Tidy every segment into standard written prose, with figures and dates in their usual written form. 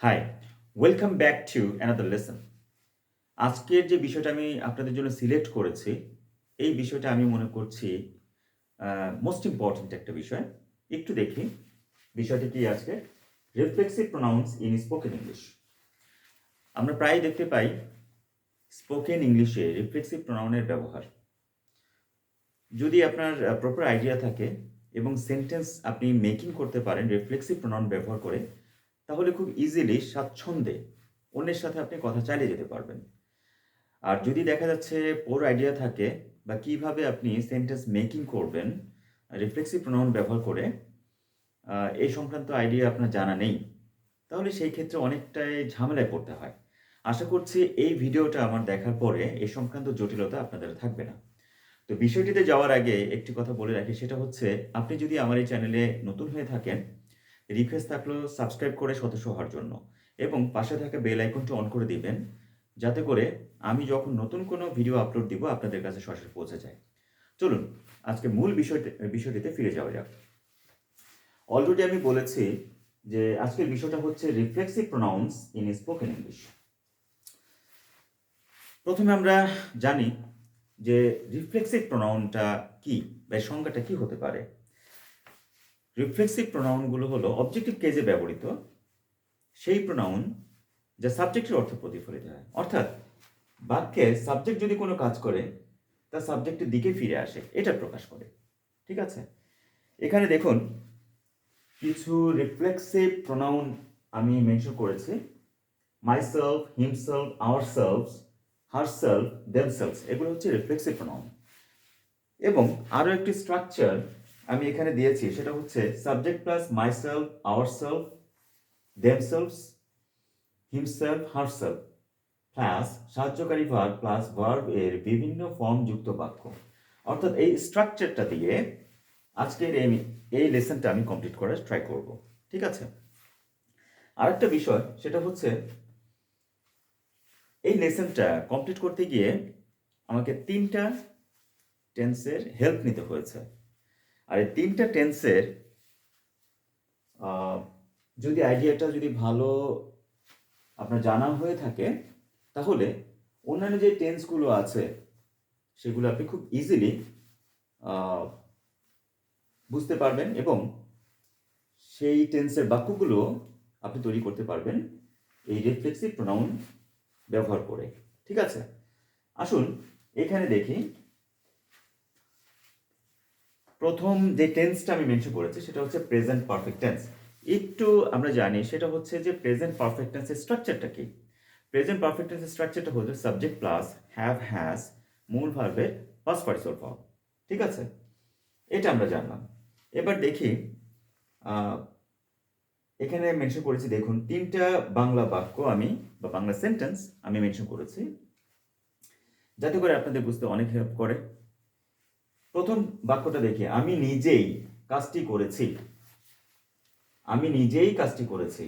High, welcome back to another lesson. আজকের যে বিষয়টা আমি আপনাদের জন্য সিলেক্ট করেছি, এই বিষয়টা আমি মনে করছি মোস্ট ইম্পর্ট্যান্ট একটা বিষয়। একটু দেখি বিষয়টি কি আজকে reflexive pronouns in spoken English. আমরা প্রায় দেখতে পাই স্পোকেন ইংলিশে রিফ্লেক্সিভ প্রোনাউনের ব্যবহার। যদি আপনার প্রপার আইডিয়া থাকে এবং সেন্টেন্স আপনি মেকিং করতে পারেন রিফ্লেক্সিভ প্রোনাউন ব্যবহার করে, তাহলে খুব ইজিলি স্বাচ্ছন্দ্যে অন্যের সাথে আপনি কথা চালিয়ে যেতে পারবেন। আর যদি দেখা যাচ্ছে পোর আইডিয়া থাকে বা কিভাবে আপনি সেন্টেন্স মেকিং করবেন রিফ্লেক্সিভ প্রোনাউন ব্যবহার করে, এই সংক্রান্ত আইডিয়া আপনার জানা নেই, তাহলে সেই ক্ষেত্রে অনেকটাই ঝামেলায় পড়তে হয়। আশা করছি এই ভিডিওটা আমার দেখার পরে এই সংক্রান্ত জটিলতা আপনাদের থাকবে না। তো বিষয়টিতে যাওয়ার আগে একটি কথা বলে রাখি, সেটা হচ্ছে আপনি যদি আমার এই চ্যানেলে নতুন হয়ে থাকেন, রিকোয়েস্ট থাকলো সাবস্ক্রাইব করে সদস্য হওয়ার জন্য এবং পাশে থাকা বেল আইকনটি অন করে দিবেন, যাতে করে আমি যখন নতুন কোনো ভিডিও আপলোড দিব আপনাদের কাছে সরাসরি পৌঁছে যায়। চলুন আজকে মূল বিষয়টিতে ফিরে যাওয়া যাক। অলরেডি আমি বলেছি যে আজকের বিষয়টা হচ্ছে reflexive pronouns in spoken English. প্রথমে আমরা জানি যে রিফ্লেক্সিভ প্রোনাউনটা কি বা এর সংজ্ঞাটা কি হতে পারে। রিফ্লেক্সিভ প্রোনাউনগুলো হলো অবজেক্টিভ কেজে ব্যবহৃত সেই প্রোনাউন যা সাবজেক্টের অর্থ প্রতিফলিত হয়, অর্থাৎ বাক্যে সাবজেক্ট যদি কোনো কাজ করে তা সাবজেক্টের দিকে ফিরে আসে, এটা প্রকাশ করে। ঠিক আছে, এখানে দেখুন কিছু রিফ্লেক্সিভ প্রোনাউন আমি মেনশন করেছি। Myself, himself, ourselves, herself, themselves, এগুলো হচ্ছে রিফ্লেক্সিভ প্রোনাউন। এবং আরও একটি স্ট্রাকচার আমি এখানে দিয়েছি, সেটা হচ্ছে subject plus myself, ourself, themselves, himself, herself plus সাহায্যকারী ভার্ব প্লাস ভার্ব এর বিভিন্ন ফর্ম যুক্ত বাক্য। অর্থাৎ এই স্ট্রাকচারটা দিয়ে আজকের এই লেসনটা আমি কমপ্লিট করার ট্রাই করব। ঠিক আছে, আরেকটা বিষয় সেটা হচ্ছে এই লেসনটা কমপ্লিট করতে গিয়ে আমাকে 3টা টেন্সের হেল্প নিতে হয়েছে। আর এই 3টা টেন্সের যদি আইডিয়াটা যদি ভালো আপনার জানা হয়ে থাকে, তাহলে অন্যান্য যে টেন্সগুলো আছে সেগুলো আপনি খুব ইজিলি বুঝতে পারবেন এবং সেই টেন্সের বাক্যগুলো আপনি তৈরি করতে পারবেন এই রিফ্লেক্সিভ প্রোনাউন ব্যবহার করে। ঠিক আছে, আসুন এখানে দেখি। প্রথম যে টেন্সটা আমি মেনশন করেছি সেটা হচ্ছে প্রেজেন্ট পারফেক্ট টেন্স। একটু আমরা জানি সেটা হচ্ছে যে প্রেজেন্ট পারফেক্ট টেন্সের স্ট্রাকচারটা কি। প্রেজেন্ট পারফেক্ট টেন্সের স্ট্রাকচারটা হচ্ছে সাবজেক্ট প্লাস হ্যাভ হ্যাজ মূল ভার্বের পাস্ট পার্টিসিপল ফর্ম। ঠিক আছে, এটা আমরা জানলাম। এবার দেখি এখানে মেনশন করেছি, দেখুন 3টা বাংলা বাক্য আমি বা বাংলা সেন্টেন্স আমি মেনশন করেছি, যাতে করে আপনাদের বুঝতে অনেক হেল্প করে। প্রথম বাক্যটা দেখি, আমি নিজেই কাজটি করেছি। আমি নিজেই কাজটি করেছি।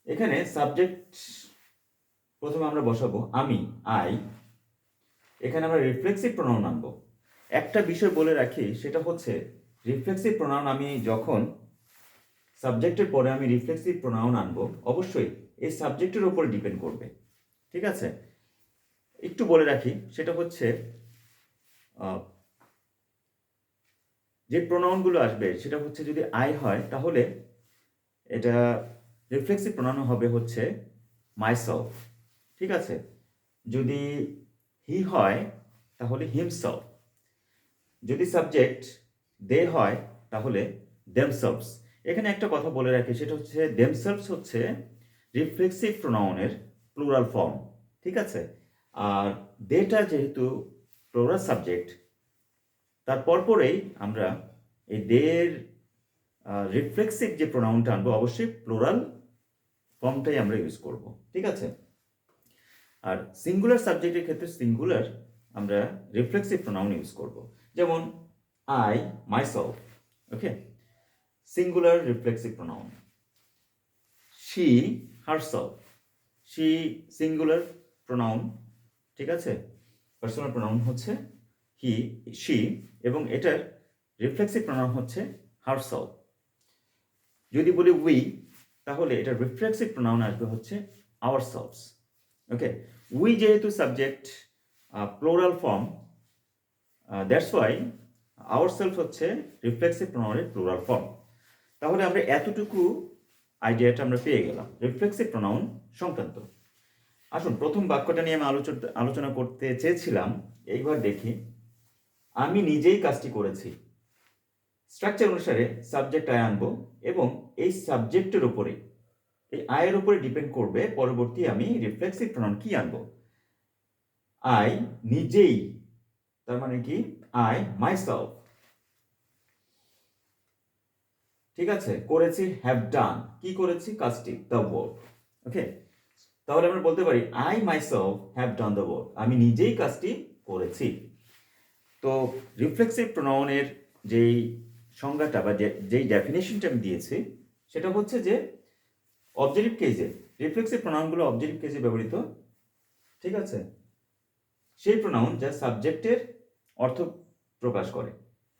এখানে সাবজেক্ট প্রথমে আমরা বসাবো আমি, আই। এখানে আমরা রিফ্লেক্সিভ প্রোনাউন আনবো। একটা বিষয় বলে রাখি, সেটা হচ্ছে রিফ্লেক্সিভ প্রোনাউন আমি যখন সাবজেক্টের পরে আমি রিফ্লেক্সিভ প্রোনাউন আনবো, অবশ্যই এই সাবজেক্টের উপর ডিপেন্ড করবে। ঠিক আছে, একটু বলে রাখি, সেটা হচ্ছে যে প্রোনাউনগুলো আসবে সেটা হচ্ছে যদি আই হয় তাহলে এটা রিফ্লেক্সিভ প্রোনাউন হবে হচ্ছে মাইসেলফ। ঠিক আছে, যদি হি হয় তাহলে হিমসেলফ, যদি সাবজেক্ট দে হয় তাহলে দেমসেলভস। এখানে একটা কথা বলে রাখি, সেটা হচ্ছে দেমসেলভস হচ্ছে রিফ্লেক্সিভ প্রোনাউনের প্লুরাল ফর্ম। ঠিক আছে, আর দেটা যেহেতু প্লুরাল সাবজেক্ট, তার পরপরেই আমরা এই দের রিফ্লেক্সিভ যে প্রোনাউনটা আনবো অবশ্যই প্লুরাল ফর্মটাই আমরা ইউজ করব। ঠিক আছে, আর সিঙ্গুলার সাবজেক্টের ক্ষেত্রে সিঙ্গুলার আমরা রিফ্লেক্সিভ প্রোনাউন ইউজ করব, যেমন I, myself. Okay, singular reflexive pronoun. She, herself. She singular pronoun. ঠিক আছে, পার্সোনাল প্রোনাউন হচ্ছে হি, শি, এবং এটার রিফ্লেক্সিভ প্রোনাউন হচ্ছে হারসেলফ। যদি বলি উই, তাহলে এটা রিফ্লেক্সিভ প্রোনাউন আসবে হচ্ছে আওয়ারসেলভস। ওকে, উই যেহেতু subject plural form, that's why ourself হচ্ছে রিফ্লেক্সিভ প্রোনাউনের প্লুরাল ফর্ম। তাহলে আমরা এতটুকু আইডিয়াটা আমরা পেয়ে গেলাম রিফ্লেক্সিভ প্রোনাউন সংক্রান্ত। আসুন প্রথম বাক্যটা নিয়ে আমি আলোচনা করতে চেয়েছিলাম। এইবার দেখি, আমি নিজেই কাজটি করেছি। স্ট্রাকচার অনুসারে সাবজেক্ট আয় আনবো এবং এই সাবজেক্টের উপরে, এই আয়ের উপরে ডিপেন্ড করবে পরবর্তী আমি রিফ্লেক্সিভ প্রোনাউন কি আনবো। আই নিজেই, তার মানে কি আই মাইসেলফ, ঠিক আছে, করেছি, হ্যাভ ডান, কি করেছি, কাজটি, দ্য ওয়ার্ক। ওকে, তাহলে আমরা বলতে পারি I myself have done the work, আমি নিজেই কাজটি করেছি। তো রিফ্লেক্সিভ প্রোনাউনের যেই সংজ্ঞাটা বা যেই ডেফিনেশনটা আমি দিয়েছি সেটা হচ্ছে যে অবজেক্টিভ কেজে, রিফ্লেক্সিভ প্রোনাউনগুলো অবজেক্টিভ কেজে ব্যবহৃত, ঠিক আছে, সেই প্রোনাউন যা সাবজেক্টের অর্থ প্রকাশ করে।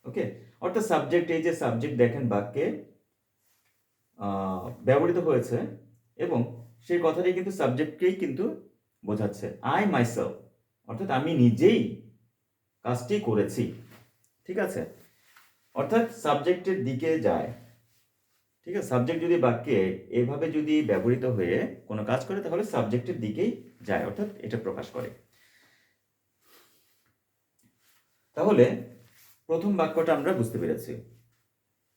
ওকে, অর্থাৎ সাবজেক্ট, এই যে সাবজেক্ট দেখেন বাক্যে ব্যবহৃত হয়েছে এবং সেই কথাটি কিন্তু সাবজেক্টকেই কিন্তু বোঝাচ্ছে। আই মাইসেলফ অর্থাৎ আমি নিজেই কাজটি করেছি, ঠিক আছে, অর্থাৎ সাবজেক্টের দিকে যায়। ঠিক আছে, সাবজেক্ট যদি বাক্যে এভাবে যদি ব্যবহৃত হয়ে কোনো কাজ করে তাহলে সাবজেক্টের দিকেই যায়, অর্থাৎ এটা প্রকাশ করে। তাহলে প্রথম বাক্যটা আমরা বুঝতে পেরেছি,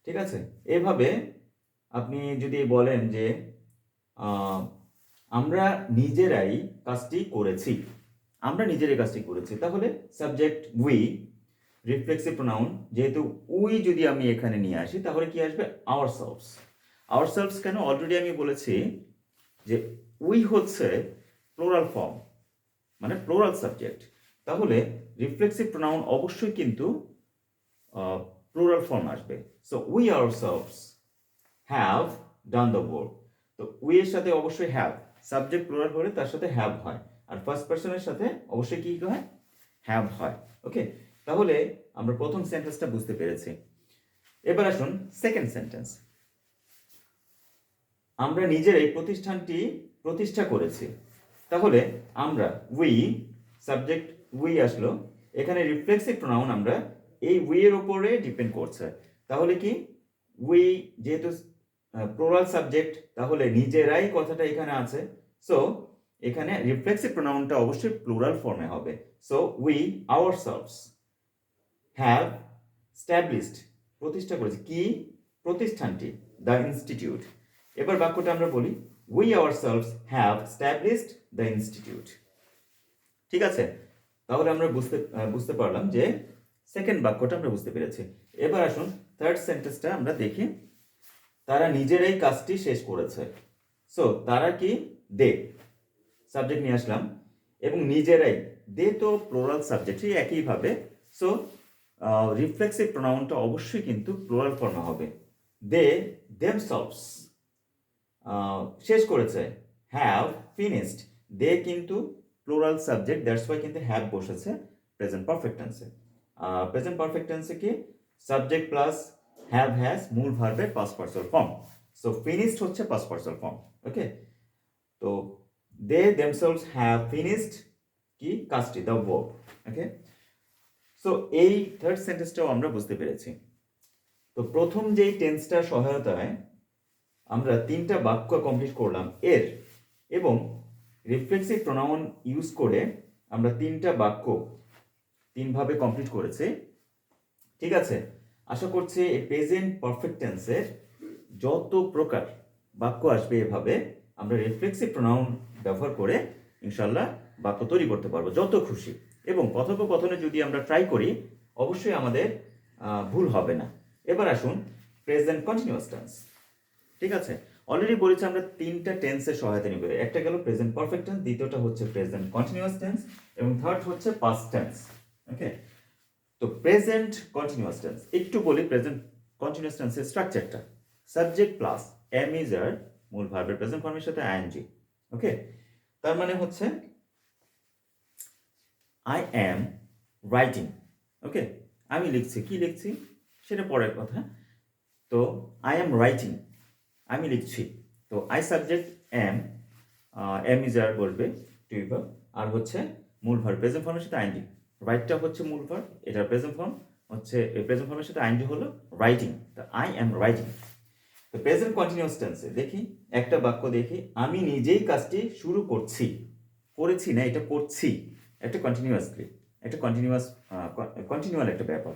ঠিক আছে। এভাবে আপনি যদি বলেন যে আমরা নিজেরাই কাজটি করেছি, আমরা নিজেরাই কাজটি করেছি, তাহলে সাবজেক্ট উই, রিফ্লেক্সিভ প্রোনাউন যেহেতু উই যদি আমি এখানে নিয়ে আসি তাহলে কি আসবে, আওয়ারসেলভস। আওয়ারসেলভস কেন, অলরেডি আমি বলেছি যে উই হচ্ছে প্লোরাল ফর্ম, মানে প্লোরাল সাবজেক্ট, তাহলে রিফ্লেক্সিভ প্রোনাউন অবশ্যই কিন্তু প্লুরাল ফর্ম আসবে। So we ourselves have done the work. তো উই এর সাথে অবশ্যই হ্যাভ, সাবজেক্ট প্লুরাল হলে তার সাথে হ্যাভ হয়, আর ফার্স্ট পার্সনের সাথে অবশ্যই কি হয়, হ্যাভ হয়। ওকে, তাহলে আমরা প্রথম সেন্টেন্সটা বুঝতে পেরেছি। এবার আসুন সেকেন্ড সেন্টেন্স। আমরা নিজেরাই প্রতিষ্ঠানটি প্রতিষ্ঠা করেছি। তাহলে আমরা উই, সাবজেক্ট উই আসলো, এখানে রিফ্লেক্সিভ প্রোনাউন আমরা এই উই এর উপরে ডিপেন্ড করছে। তাহলে কি উই যেহেতু প্লুরাল সাবজেক্ট, তাহলে নিজেরাই কথাটা এখানে আছে, সো এখানে রিফ্লেক্সিভ প্রোনাউনটা অবশ্যই প্লুরাল ফর্মে হবে। So we ourselves have established, প্রতিষ্ঠা করেছি, কি, প্রতিষ্ঠানটি, দ্য ইনস্টিটিউট। এবার বাক্যটা আমরা বলি, we ourselves have established the institute. ঠিক আছে, তাহলে আমরা বুঝতে পারলাম যে সেকেন্ড বাক্যটা আমরা বুঝতে পেরেছি। এবার আসুন থার্ড সেন্টেন্সটা আমরা দেখি। তারা নিজেরাই কাজটি শেষ করেছে। সো তারা কি, দে, সাবজেক্ট নিয়ে আসলাম, এবং নিজেরাই, দে তো প্লুরাল সাবজেক্ট, সেই একইভাবে। সো রিফ্লেক্সিভ প্রোনাউনটা অবশ্যই কিন্তু প্লুরাল ফর্মে হবে। দে দেমসেলভস শেষ করেছে, হ্যাভ ফিনিশড, দে কিন্তু প্লুরাল সাবজেক্ট, দ্যাটস ওয়াই কিন্তু হ্যাভ বসেছে প্রেজেন্ট পারফেক্ট টেন্সে। প্রেজেন্ট পারফেক্ট টেন্সে কি, সাবজেক্ট প্লাস হ্যাভ হ্যাজ মূল ভার্বের past partial form. So finished হচ্ছে পাস্ট পার্সিয়াল ফর্ম। ওকে, তো দে দেমসেলভস হ্যাভ ফিনিশড কি, কাজটি, দ্য ওয়ার্ক। ওকে, সো এই থার্ড সেন্টেন্সটাও আমরা বুঝতে পেরেছি। তো প্রথম যেই টেন্সটার সহায়তায় আমরা তিনটা বাক্য কমপ্লিট করলাম এর, এবং রিফ্লেক্সিভ প্রোনাউন ইউজ করে আমরা তিনটা বাক্য তিনভাবে কমপ্লিট করেছি। ঠিক আছে, আশা করছি এই প্রেজেন্ট পারফেক্ট টেন্সের যত প্রকার বাক্য আসবে এভাবে আমরা রিফ্লেক্সিভ প্রোনাউন ব্যবহার করে ইনশাল্লাহ বাক্য তৈরি করতে পারবো যত খুশি। এবং কথোপকথনে যদি আমরা ট্রাই করি অবশ্যই আমাদের ভুল হবে না। এবার আসুন প্রেজেন্ট কন্টিনিউয়াস টেন্স। ঠিক আছে, অলরেডি বলেছি আমরা তিনটা টেন্সের সহায়তা নিব। একটা গেল প্রেজেন্ট পারফেক্ট টেন্স, দ্বিতীয়টা হচ্ছে প্রেজেন্ট কন্টিনিউয়াস টেন্স, এবং থার্ড হচ্ছে পাস্ট টেন্স। ওকে, তো প্রেজেন্ট কন্টিনিউয়াস টেন্স একটু বলি। প্রেজেন্ট কন্টিনিউয়াস টেন্সের স্ট্রাকচারটা, সাবজেক্ট প্লাস এম ইজ আর মূল ভার্বের প্রেজেন্ট ফর্মের সাথে আইএনজি। ওকে, তার মানে হচ্ছে আই অ্যাম রাইটিং। ওকে, আমি লিখছি, কি লিখছি সেটা পরের কথা। তো আই অ্যাম রাইটিং, আমি লিখছি। তো আই সাবজেক্ট এম ইজ আর বলবে টু ভার্ব, আর হচ্ছে মূল ভার্ব প্রেজেন্ট ফর্মের সাথে আইএনজি। রাইটটা হচ্ছে মূল ভার্ব, এটার প্রেজেন্ট ফর্ম হচ্ছে প্রেজেন্ট ফর্মের সাথে আইএনজি হলো রাইটিং। তো আই অ্যাম রাইটিং। তো প্রেজেন্ট কন্টিনিউয়াস টেন্সে দেখি একটা বাক্য দেখি, আমি নিজেই কাজটি শুরু করছি, করেছি না, এটা করছি, একটা কন্টিনিউয়াসলি, একটা কন্টিনিউয়াল একটা ব্যাপার।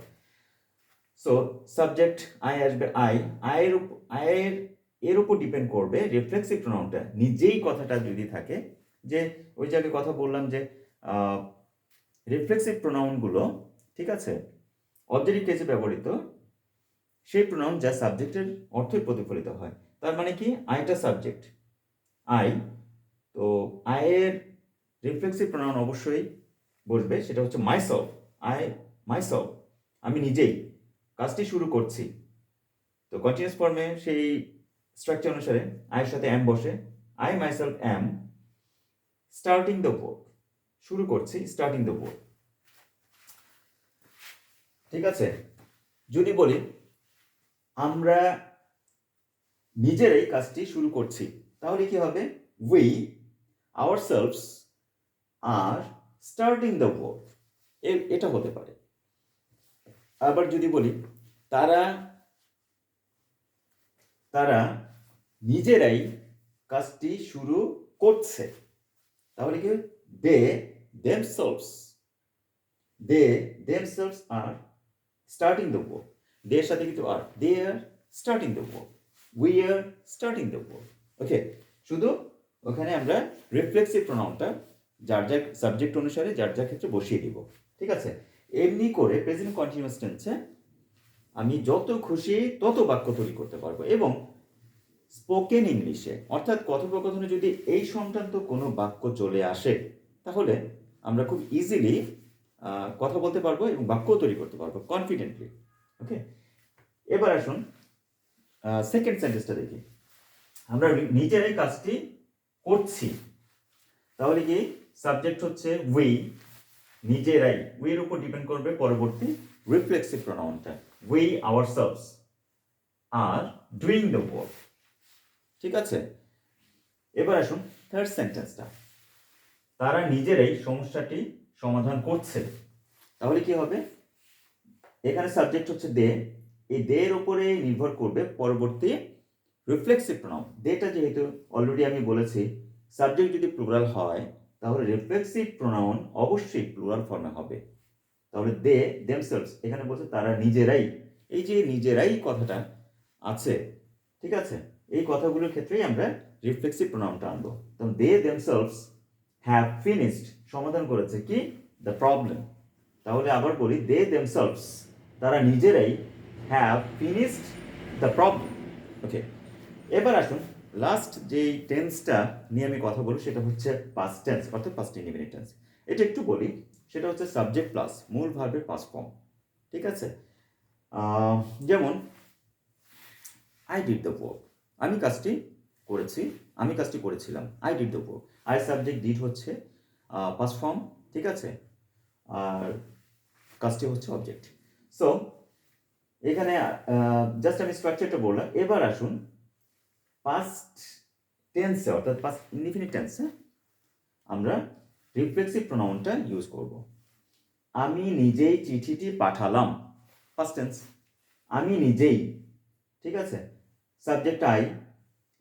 সো সাবজেক্ট আই আসবে, আয়ের এর উপর ডিপেন্ড করবে রিফ্লেক্সিভ প্রোনাউনটা। নিজেই কথাটা যদি থাকে, যে ওই জায়গায় কথা বললাম যে রিফ্লেক্সিভ প্রোনাউনগুলো, ঠিক আছে, অবজেক্টিভ কেসে ব্যবহৃত সেই প্রোনাউন যা সাবজেক্টের অর্থই প্রতিফলিত হয়। তার মানে কি, আইটা সাবজেক্ট, আই, তো আয়ের রিফ্লেক্সিভ প্রোনাউন অবশ্যই বসবে, সেটা হচ্ছে মাইসেলফ। মাইসেলফ, আমি নিজেই কাজটি শুরু করছি। তো কন্টিনিউয়াস ফর্মে সেই স্ট্রাকচার অনুসারে আয়ের সাথে অ্যাম বসে, I myself am starting the work, শুরু করছি, স্টার্টিং দ্য ওয়ার্ক। ঠিক আছে, যদি বলি আমরা নিজেরাই কাজটি শুরু করছি, তাহলে কি হবে, we ourselves are starting the work, এটা হতে পারে। আবার যদি বলি তারা নিজেরাই কাজটি শুরু করছে, তাহলে কি, they themselves are starting the work. They এর সাথে কিন্তু আর, they are starting the work, we are starting the work. Okay, শুধু ওখানে আমরা রিফ্লেক্সিভ প্রোনাউনটা যার যার সাবজেক্ট অনুসারে যার যার ক্ষেত্রে বসিয়ে দিব। ঠিক আছে, এমনি করে প্রেজেন্ট কন্টিনিউয়াস টেন্সে আমি যত খুশি তত বাক্য তৈরি করতে পারবো। এবং স্পোকেন ইংলিশে, অর্থাৎ কথোপকথনে যদি এই সংক্রান্ত কোনো বাক্য চলে আসে, তাহলে আমরা খুব ইজিলি কথা বলতে পারবো এবং বাক্য তৈরি করতে পারবো কনফিডেন্টলি। ওকে, এবার আসুন সেকেন্ড সেন্টেন্সটা দেখি। আমরা নিজেরাই কাজটি করছি, তাহলে কি, সাবজেক্ট হচ্ছে উই, নিজেরাই, উই এর উপর ডিপেন্ড করবে পরবর্তী রিফ্লেক্সিভ প্রোনাউনটা, we ourselves are doing the work. ঠিক আছে, এবার আসুন থার্ড সেন্টেন্সটা, তারা নিজেরাই সমস্যাটি সমাধান করছে, তাহলে কি হবে, এখানে সাবজেক্ট হচ্ছে দে, এই দে এর উপরে নির্ভর করবে পরবর্তী রিফ্লেক্সিভ প্রোনাউন। দেটা যেহেতু অলরেডি আমি বলেছি সাবজেক্ট যদি প্লুরাল হয় তাহলে রিফ্লেক্সিভ প্রোনাউন অবশ্যই প্লুরাল ফর্মে হবে। তাহলে দে দেমসেলভস, এখানে বলছে তারা নিজেরাই, এই যে নিজেরাই কথাটা আছে, ঠিক আছে, এই কথাগুলোর ক্ষেত্রেই আমরা রিফ্লেক্সিভ প্রোনাউনটা আনবো। তখন দে দেমসেলভস হ্যাভ ফিনিশড, সমাধান করেছে কি, দ্য প্রবলেম। তাহলে আবার বলি, দে দেমসেলভস, তারা নিজেরাই হ্যাভ ফিনিশড দ্য প্রবলেম। ওকে, এবার আসুন লাস্ট যেই টেন্সটা নিয়ে আমি কথা বলবো সেটা হচ্ছে পাস্ট টেন্স, অর্থাৎ পাস্ট ইনডিফিনিট টেন্স। এটা একটু বলি, সেটা হচ্ছে সাবজেক্ট প্লাস মূল ভার্বের পাস্ট ফর্ম। ঠিক আছে, যেমন আই ডিড দ্য ওয়ার্ক, আমি কাজটি করেছি, আমি কাজটি করেছিলাম, I did the work. I subject, did হচ্ছে পাস্ট ফর্ম, ঠিক আছে, আর কাজটি হচ্ছে অবজেক্ট। সো এখানে জাস্ট আমি স্ট্রাকচারটা বললাম। এবার আসুন পাস্ট টেন্সে, অর্থাৎ পাস্ট ইনডিফিনিট টেন্সে আমরা রিফ্লেক্সিভ প্রোনাউনটা ইউজ করব। আমি নিজেই চিঠিটি পাঠালাম, পাস্ট টেন্স, আমি নিজেই, ঠিক আছে, সাবজেক্ট আই,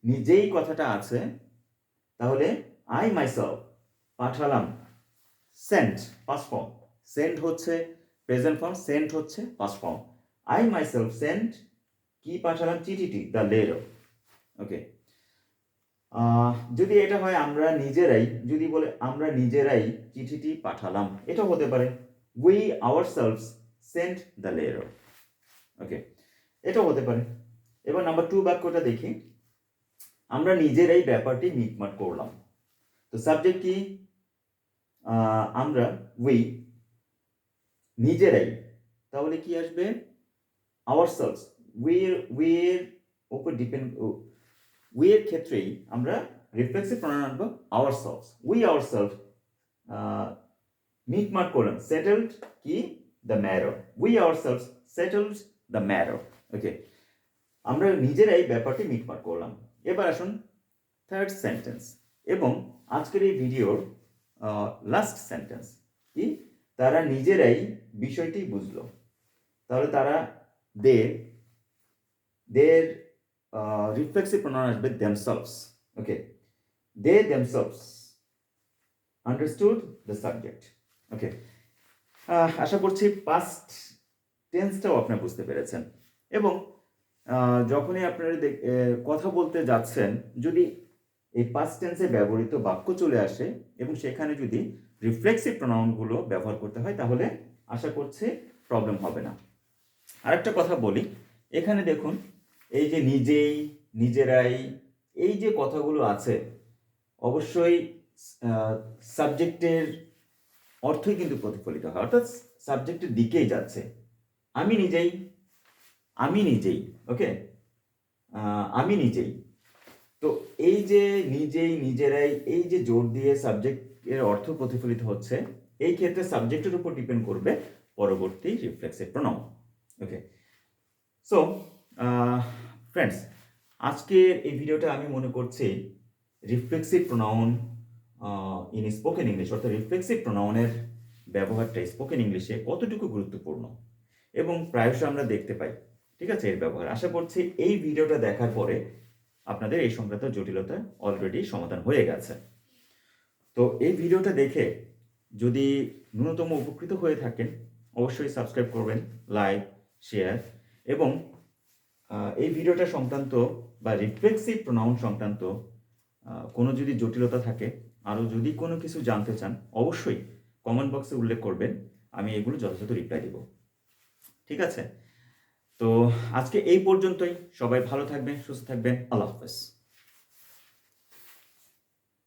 নিজেই কথাটা আছে, তাহলে আই মাইসেলফ পাঠালাম, সেন্ট পাস্ট ফর্ম, সেন্ট হচ্ছে প্রেজেন্ট ফর্ম, সেন্ট হচ্ছে past form. I myself sent, কি পাঠালাম, চিঠিটি, দ্য লেটার। ওকে, যদি এটা হয় আমরা নিজেরাই, যদি বলে আমরা নিজেরাই চিঠিটি পাঠালাম, এটা হতে পারে we ourselves sent the letter. Okay, এটাও হতে পারে। এবার নাম্বার 2 বাক্যটা দেখি, আমরা নিজেরাই ব্যাপারটি মিটমাট করলাম। তো সাবজেক্ট কি, আমরা, উই, নিজেরাই, তাহলে কি আসবে, আওয়ারসেলভস, উই এর উপর ডিপেন্ড, উই এর ক্ষেত্রেই আমরা রিফ্লেক্সিভ প্রোনাউন আনবো আওয়ারসেলভস। উই আওয়ারসেলভস মিটমাট করলাম, সেটেলড কি, the matter, we ourselves settled the matter. Okay, আমরা নিজেরাই ব্যাপারটি মিটমাট করলাম। এবার আসুন থার্ড সেন্টেন্স এবং আজকের এই ভিডিওর লাস্ট সেন্টেন্স কি, তারা নিজেরাই বিষয়টি বুঝলো। তাহলে তারা দের রিফ্লেক্সিভ প্রনাউন আসবে themselves, okay, they themselves understood the subject, ওকে। আশা করছি পাস্ট টেন্সটাও আপনারা বুঝতে পেরেছেন। এবং যখনই আপনারা কথা বলতে যাচ্ছেন, যদি এই পাস্ট টেন্সে ব্যবহৃত বাক্য চলে আসে এবং সেখানে যদি রিফ্লেক্সিভ প্রনাউনগুলো ব্যবহার করতে হয়, তাহলে আশা করছি প্রবলেম হবে না। আরেকটা কথা বলি, এখানে দেখুন এই যে নিজেই, নিজেরাই, এই যে কথাগুলো আছে, অবশ্যই সাবজেক্টের অর্থই কিন্তু প্রতিফলিত হয়, অর্থাৎ সাবজেক্টের দিকেই যাচ্ছে। আমি নিজেই, ওকে, আমি নিজেই। তো এই যে নিজেই, নিজেরাই, এই যে জোর দিয়ে সাবজেক্টের অর্থ প্রতিফলিত হচ্ছে, এই ক্ষেত্রে সাবজেক্টের উপর ডিপেন্ড করবে পরবর্তী রিফ্লেক্সিভ প্রনাউন, ওকে। সো ফ্রেন্ডস, আজকের এই ভিডিওটা আমি মনে করছি reflexive pronoun in spoken English, অর্থাৎ রিফ্লেক্সিভ প্রনাউনের ব্যবহারটা স্পোকেন ইংলিশে কতটুকু গুরুত্বপূর্ণ এবং প্রায়শই আমরা দেখতে পাই, ঠিক আছে, এর ব্যবহার। আশা করছি এই ভিডিওটা দেখার পরে আপনাদের এই সংক্রান্ত জটিলতা অলরেডি সমাধান হয়ে গেছে। তো এই ভিডিওটা দেখে যদি ন্যূনতম উপকৃত হয়ে থাকেন, অবশ্যই সাবস্ক্রাইব করবেন, লাইক, শেয়ার, এবং এই ভিডিওটা সংক্রান্ত বা রিফ্লেক্সিভ প্রনাউন সংক্রান্ত কোনো যদি জটিলতা থাকে, আরও যদি কোনো কিছু জানতে চান, অবশ্যই কমেন্ট বক্সে উল্লেখ করবেন, আমি এগুলো যথাযথ রিপ্লাই দেব, ঠিক আছে। তো আজকে এই পর্যন্তই। সবাই ভালো থাকবেন, সুস্থ থাকবেন। আল্লাহ হাফেজ।